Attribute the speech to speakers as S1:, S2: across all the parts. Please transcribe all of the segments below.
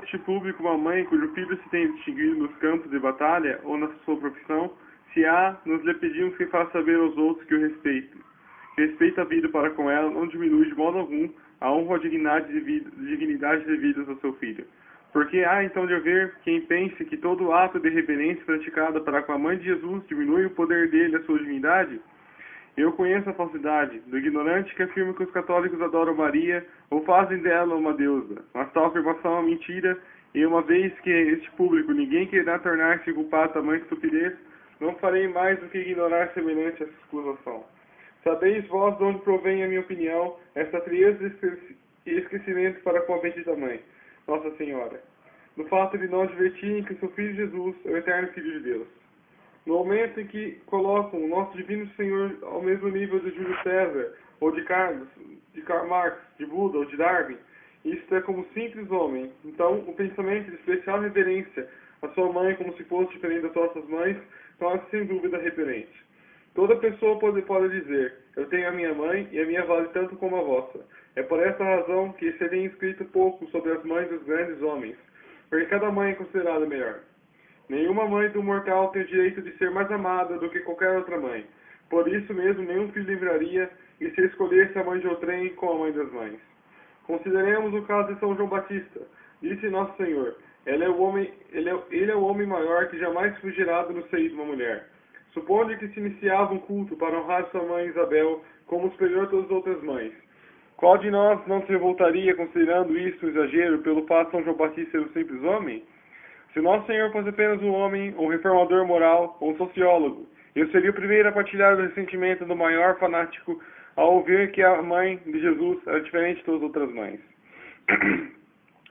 S1: este público uma mãe cujo filho se tem distinguido nos campos de batalha ou na sua profissão, se há, nos lhe pedimos que faça saber aos outros que o respeitem. Que respeita a vida para com ela, não diminui de modo algum a honra ou a dignidade devidas ao seu filho. Porque há então de haver quem pense que todo ato de reverência praticado para com a mãe de Jesus diminui o poder dele e a sua divindade? Eu conheço a falsidade do ignorante que afirma que os católicos adoram Maria ou fazem dela uma deusa, mas tal afirmação é mentira, e uma vez que este público ninguém quererá tornar-se culpado da mãe estupidez, não farei mais do que ignorar semelhante acusação. Sabeis vós de onde provém a minha opinião, esta frieza e esquecimento para com a bendita mãe, Nossa Senhora, no fato de não advertirem que o seu Filho Jesus é o eterno Filho de Deus. No momento em que colocam o nosso Divino Senhor ao mesmo nível de Júlio César, ou de Karl Marx, de Buda ou de Darwin, isto é como simples homem. Então, o pensamento de especial reverência à sua mãe como se fosse diferente das nossas mães, torna-se sem dúvida reverente. Toda pessoa pode dizer, eu tenho a minha mãe e a minha vale tanto como a vossa. É por essa razão que se tem escrito pouco sobre as mães dos grandes homens, porque cada mãe é considerada melhor. Nenhuma mãe do mortal tem o direito de ser mais amada do que qualquer outra mãe. Por isso mesmo, nenhum filho livraria e se escolhesse a mãe de outrem com a mãe das mães. Consideremos o caso de São João Batista. Disse Nosso Senhor, ele é o homem maior que jamais foi gerado no seio de uma mulher. Suponde que se iniciava um culto para honrar sua mãe Isabel como superior a todas as outras mães. Qual de nós não se revoltaria considerando isso um exagero pelo fato de São João Batista ser um simples homem? Se Nosso Senhor fosse apenas um homem, um reformador moral ou um sociólogo, eu seria o primeiro a partilhar o ressentimento do maior fanático ao ouvir que a mãe de Jesus era diferente de todas as outras mães.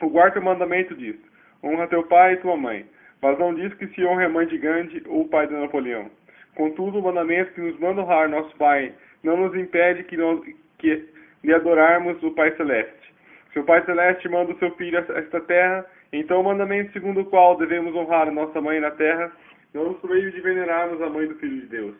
S1: O quarto mandamento diz, honra teu pai e tua mãe, mas não diz que se honre a mãe de Gandhi ou o pai de Napoleão. Contudo, o mandamento que nos manda honrar nosso pai não nos impede que lhe adorarmos o Pai Celeste. Se o Pai Celeste manda o seu Filho a esta terra, então o mandamento segundo o qual devemos honrar a nossa mãe na terra não nos proíbe de venerarmos a mãe do Filho de Deus.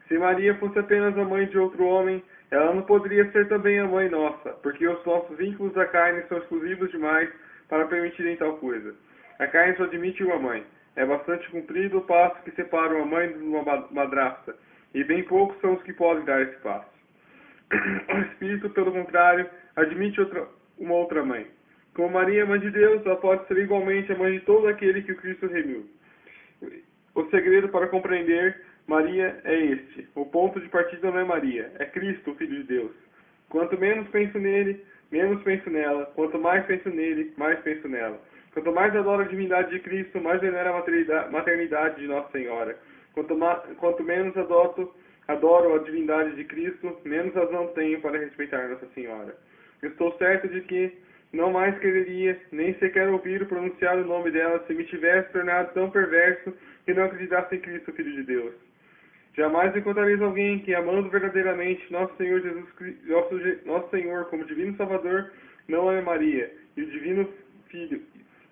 S1: Se Maria fosse apenas a mãe de outro homem, ela não poderia ser também a mãe nossa, porque os nossos vínculos da carne são exclusivos demais para permitirem tal coisa. A carne só admite uma mãe. É bastante cumprido o passo que separa uma mãe de uma madrasta, e bem poucos são os que podem dar esse passo. O Espírito, pelo contrário, admite uma outra mãe. Como Maria, mãe de Deus, ela pode ser igualmente a mãe de todo aquele que o Cristo remiu. O segredo para compreender Maria é este. O ponto de partida não é Maria, é Cristo, o Filho de Deus. Quanto menos penso nele, menos penso nela. Quanto mais penso nele, mais penso nela. Quanto mais adoro a divindade de Cristo, mais venero a maternidade de Nossa Senhora. Quanto menos adoro a divindade de Cristo, menos razão tenho para respeitar Nossa Senhora. Estou certo de que não mais quereria, nem sequer ouvir pronunciar o nome dela se me tivesse tornado tão perverso que não acreditasse em Cristo, Filho de Deus. Jamais encontrareis alguém que, amando verdadeiramente Nosso Senhor Jesus Cristo, Nosso Senhor como Divino Salvador, não ame Maria, e o Divino Filho,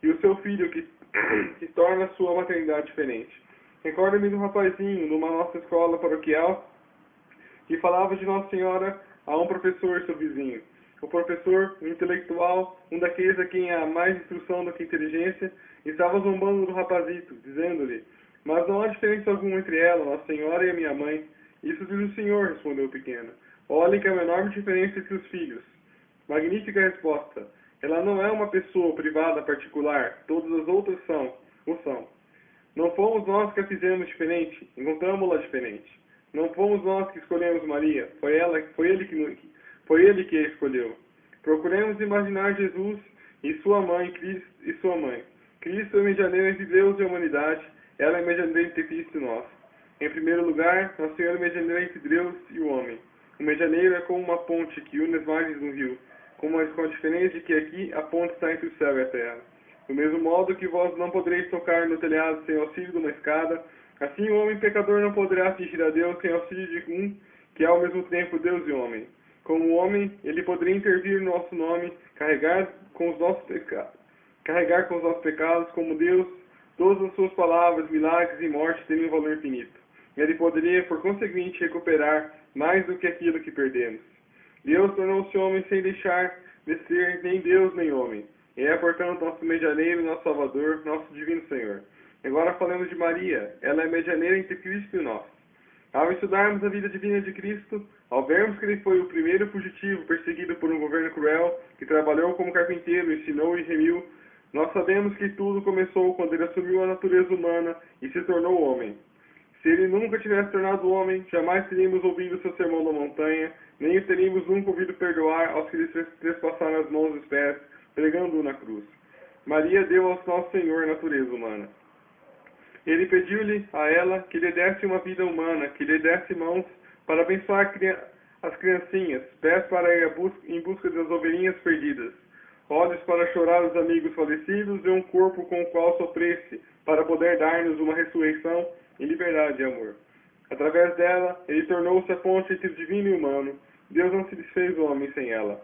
S1: e o seu Filho que torna a sua maternidade diferente. Recordo-me de um rapazinho numa nossa escola paroquial que falava de Nossa Senhora a um professor, seu vizinho. O professor, um intelectual, um daqueles a quem há mais instrução do que inteligência, estava zombando do rapazito, dizendo-lhe, mas não há diferença alguma entre ela, Nossa Senhora e a minha mãe. Isso diz o Senhor, respondeu o pequeno. Olhem que há uma enorme diferença entre os filhos. Magnífica resposta. Ela não é uma pessoa privada particular, todas as outras o são. Não fomos nós que a fizemos diferente, encontramos-la diferente. Não fomos nós que escolhemos Maria, foi ele que a escolheu. Procuremos imaginar Jesus e sua mãe, Cristo e sua mãe. Cristo é o medianeiro entre Deus e a humanidade, ela é medianeira entre Cristo e nós. Em primeiro lugar, Nossa Senhora é medianeira entre Deus e o homem. O medianeiro é como uma ponte que une as margens de um rio, com a diferença de que aqui a ponte está entre o céu e a terra. Do mesmo modo que vós não podereis tocar no telhado sem auxílio de uma escada, assim o homem pecador não poderá atingir a Deus sem auxílio de um, que é ao mesmo tempo Deus e homem. Como homem, ele poderia intervir no nosso nome, carregar com os nossos pecados, como Deus, todas as suas palavras, milagres e morte teriam um valor infinito. E ele poderia, por conseguinte, recuperar mais do que aquilo que perdemos. Deus tornou-se homem sem deixar de ser nem Deus nem homem. Ele é, portanto, nosso medianeiro, nosso Salvador, nosso Divino Senhor. Agora falemos de Maria. Ela é medianeira entre Cristo e nós. Ao estudarmos a vida divina de Cristo, ao vermos que ele foi o primeiro fugitivo perseguido por um governo cruel, que trabalhou como carpinteiro, ensinou e remiu, nós sabemos que tudo começou quando ele assumiu a natureza humana e se tornou homem. Se ele nunca tivesse tornado homem, jamais teríamos ouvido seu sermão da montanha, nem o teríamos nunca ouvido perdoar aos que lhe trespassaram as mãos e os pés, pregando-o na cruz. Maria deu ao nosso Senhor natureza humana. Ele pediu-lhe a ela que lhe desse uma vida humana, que lhe desse mãos para abençoar as criancinhas, pés para ir em busca das ovelhinhas perdidas, olhos para chorar os amigos falecidos e um corpo com o qual sofresse, para poder dar-nos uma ressurreição em liberdade e amor. Através dela, ele tornou-se a ponte entre o divino e o humano. Deus não se desfez o homem sem ela.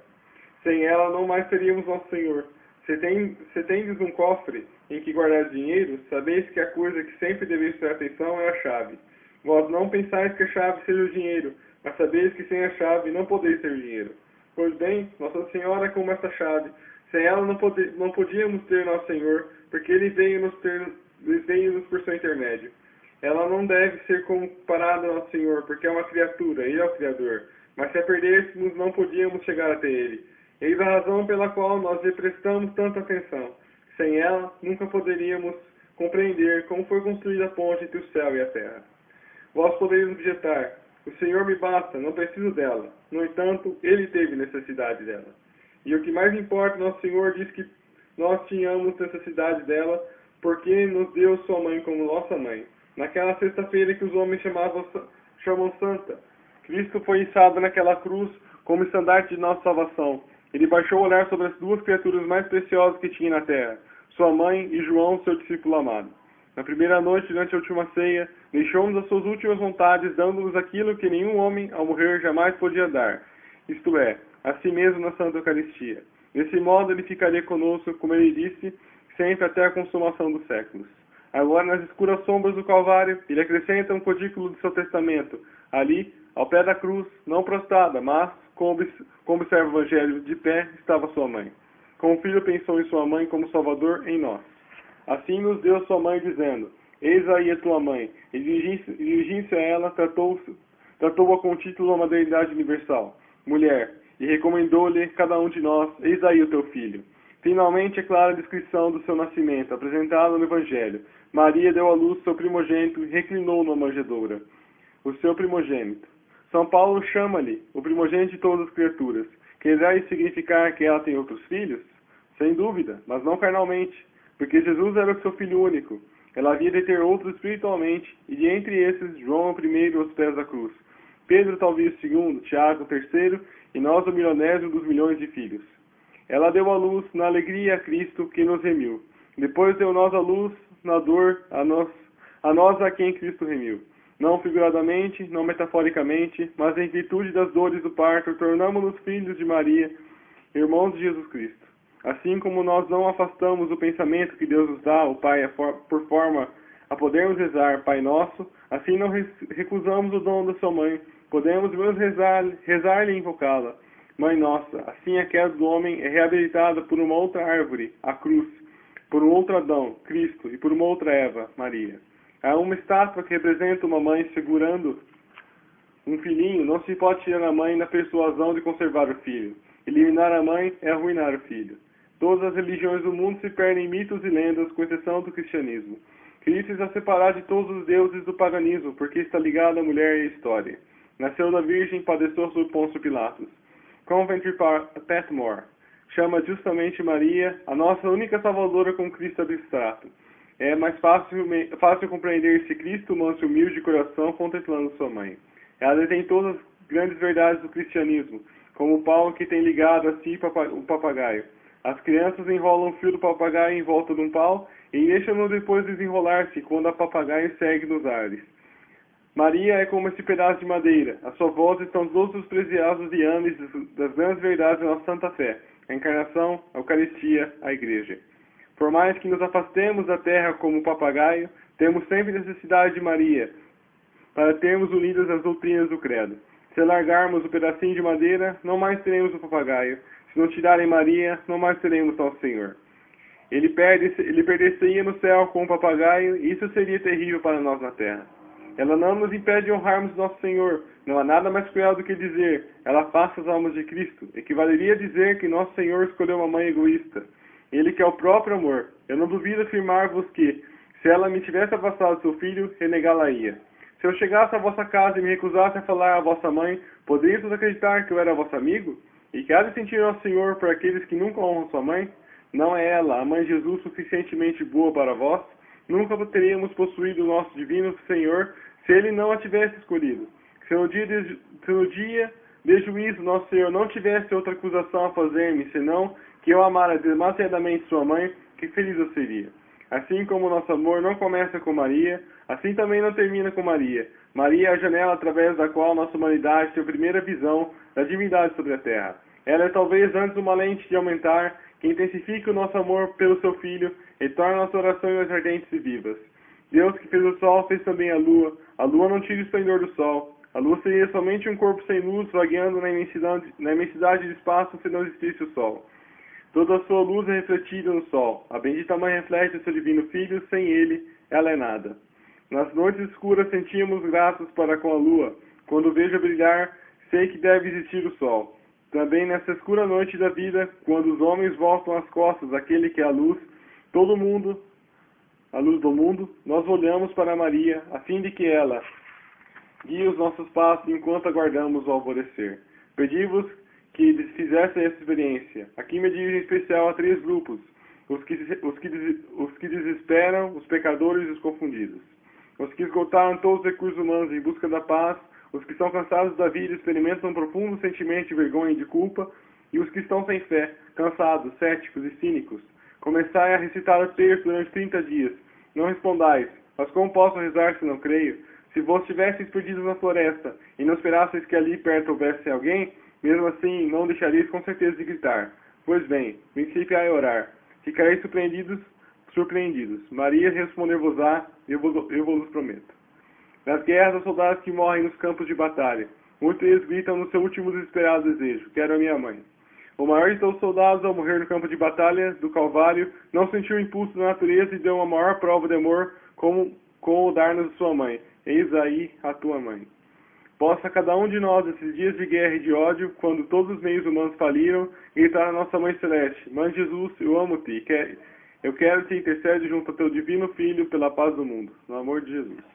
S1: Sem ela, não mais teríamos nosso Senhor. Se tendes um cofre em que guardar dinheiro, sabeis que a coisa que sempre deveis ter atenção é a chave. Vós não pensais que a chave seja o dinheiro, mas sabeis que sem a chave não podeis ter dinheiro. Pois bem, Nossa Senhora é como essa chave. Sem ela não podíamos ter nosso Senhor, porque ele veio-nos por seu intermédio. Ela não deve ser comparada a nosso Senhor, porque é uma criatura, ele é o Criador. Mas se a perdêssemos, não podíamos chegar até ele. Eis a razão pela qual nós lhe prestamos tanta atenção. Sem ela, nunca poderíamos compreender como foi construída a ponte entre o céu e a terra. Vós podeis objetar: o Senhor me basta, não preciso dela. No entanto, ele teve necessidade dela. E o que mais importa, nosso Senhor diz que nós tínhamos necessidade dela, porque nos deu sua mãe como nossa mãe. Naquela sexta-feira que os homens chamam santa, Cristo foi içado naquela cruz como estandarte de nossa salvação. Ele baixou o olhar sobre as duas criaturas mais preciosas que tinha na terra, sua mãe e João, seu discípulo amado. Na primeira noite, durante a última ceia, deixou-nos as suas últimas vontades, dando-nos aquilo que nenhum homem, ao morrer, jamais podia dar, isto é, a si mesmo na Santa Eucaristia. Desse modo, ele ficaria conosco, como ele disse, sempre até a consumação dos séculos. Agora, nas escuras sombras do Calvário, ele acrescenta um codículo do seu testamento. Ali, ao pé da cruz, não prostrada, mas, como observa o Evangelho, de pé estava sua mãe. Como o filho pensou em sua mãe como Salvador em nós. Assim nos deu sua mãe, dizendo: eis aí a tua mãe. E dirigindo-se a ela, tratou-a com o título da maternidade universal, mulher, e recomendou-lhe cada um de nós: eis aí o teu filho. Finalmente, é clara a descrição do seu nascimento, apresentada no Evangelho. Maria deu à luz seu primogênito e reclinou na manjedoura. O seu primogênito. São Paulo chama-lhe o primogênito de todas as criaturas. Quererá isso significar que ela tem outros filhos? Sem dúvida, mas não carnalmente, porque Jesus era o seu filho único. Ela havia de ter outros espiritualmente, e de entre esses, João o primeiro aos pés da cruz, Pedro talvez o segundo, Tiago o terceiro, e nós o milionésimo dos milhões de filhos. Ela deu à luz na alegria a Cristo, que nos remiu. Depois deu nós à luz na dor a nós a quem Cristo remiu. Não figuradamente, não metaforicamente, mas em virtude das dores do parto, tornamo-nos filhos de Maria, irmãos de Jesus Cristo. Assim como nós não afastamos o pensamento que Deus nos dá, o Pai, por forma a podermos rezar Pai Nosso, assim não recusamos o dom da sua mãe, podemos mesmo rezar-lhe e invocá-la. Mãe Nossa, assim a queda do homem é reabilitada por uma outra árvore, a cruz, por um outro Adão, Cristo, e por uma outra Eva, Maria. Há uma estátua que representa uma mãe segurando um filhinho. Não se pode tirar a mãe na persuasão de conservar o filho. Eliminar a mãe é arruinar o filho. Todas as religiões do mundo se perdem em mitos e lendas, com exceção do cristianismo. Cristo está separado de todos os deuses do paganismo, porque está ligado à mulher e à história. Nasceu da Virgem, padeceu sob Pôncio Pilatos. Coventry Patmore chama justamente Maria a nossa única salvadora com Cristo abstrato. É mais fácil compreender esse Cristo manso e humilde de coração contemplando sua mãe. Ela detém todas as grandes verdades do cristianismo, como o pau que tem ligado a si o papagaio. As crianças enrolam o fio do papagaio em volta de um pau e deixam-no depois desenrolar-se quando a papagaio segue nos ares. Maria é como esse pedaço de madeira. A sua voz estão todos os preciosos diames das grandes verdades da nossa santa fé, a encarnação, a Eucaristia, a Igreja. Por mais que nos afastemos da terra como o papagaio, temos sempre necessidade de Maria, para termos unidas as doutrinas do credo. Se largarmos o pedacinho de madeira, não mais teremos o papagaio. Se não tirarem Maria, não mais teremos nosso Senhor. ele perderia no céu com um papagaio, e isso seria terrível para nós na terra. Ela não nos impede de honrarmos nosso Senhor. Não há nada mais cruel do que dizer, ela afasta as almas de Cristo. Equivaleria a dizer que nosso Senhor escolheu uma mãe egoísta. Ele que é o próprio amor. Eu não duvido afirmar-vos que, se ela me tivesse afastado seu filho, renegá-la-ia. Se eu chegasse à vossa casa e me recusasse a falar à vossa mãe, poderíeis acreditar que eu era vosso amigo? E que há de sentir nosso Senhor por aqueles que nunca honram sua mãe? Não é ela, a mãe de Jesus, suficientemente boa para vós? Nunca teríamos possuído o nosso divino Senhor se ele não a tivesse escolhido. Se no dia de juízo nosso Senhor não tivesse outra acusação a fazer-me, senão que eu amara demasiadamente sua mãe, que feliz eu seria. Assim como o nosso amor não começa com Maria, assim também não termina com Maria. Maria é a janela através da qual nossa humanidade tem a primeira visão da divindade sobre a terra. Ela é talvez antes uma lente de aumentar, que intensifica o nosso amor pelo seu Filho e torna nossas orações mais ardentes e vivas. Deus que fez o sol fez também a lua não tira o esplendor do sol. A lua seria somente um corpo sem luz, vagueando na imensidade de espaço se não existisse o sol. Toda a sua luz é refletida no sol. A bendita mãe reflete o seu divino Filho, sem ele, ela é nada. Nas noites escuras sentíamos gratos para com a lua. Quando vejo brilhar, sei que deve existir o sol. Também nessa escura noite da vida, quando os homens voltam as costas àquele que é a luz, a luz do mundo, nós olhamos para Maria, a fim de que ela guie os nossos passos enquanto aguardamos o alvorecer. Pedi-vos que fizessem essa experiência. Aqui me dirijo em especial a 3 grupos: os que desesperam, os pecadores e os confundidos. Os que esgotaram todos os recursos humanos em busca da paz, os que estão cansados da vida e experimentam um profundo sentimento de vergonha e de culpa, e os que estão sem fé, cansados, céticos e cínicos. Começai a recitar o texto durante 30 dias. Não respondais, mas como posso rezar se não creio? Se vós estivesseis perdidos na floresta, e não esperasseis que ali perto houvesse alguém, mesmo assim não deixareis com certeza de gritar. Pois bem, principiai a orar. Ficareis surpreendidos. Maria responder-vos-á, eu vos prometo. Nas guerras, os soldados que morrem nos campos de batalha, muitos deles gritam no seu último desesperado desejo: quero a minha mãe. O maior de todos os soldados, ao morrer no campo de batalha do Calvário, não sentiu o impulso da natureza e deu uma maior prova de amor com o dar-nos sua mãe. Eis aí a tua mãe. Possa cada um de nós, nesses dias de guerra e de ódio, quando todos os meios humanos faliram, gritar a nossa Mãe Celeste: Mãe de Jesus, eu amo-te, eu quero te interceder junto ao teu divino Filho pela paz do mundo. No amor de Jesus.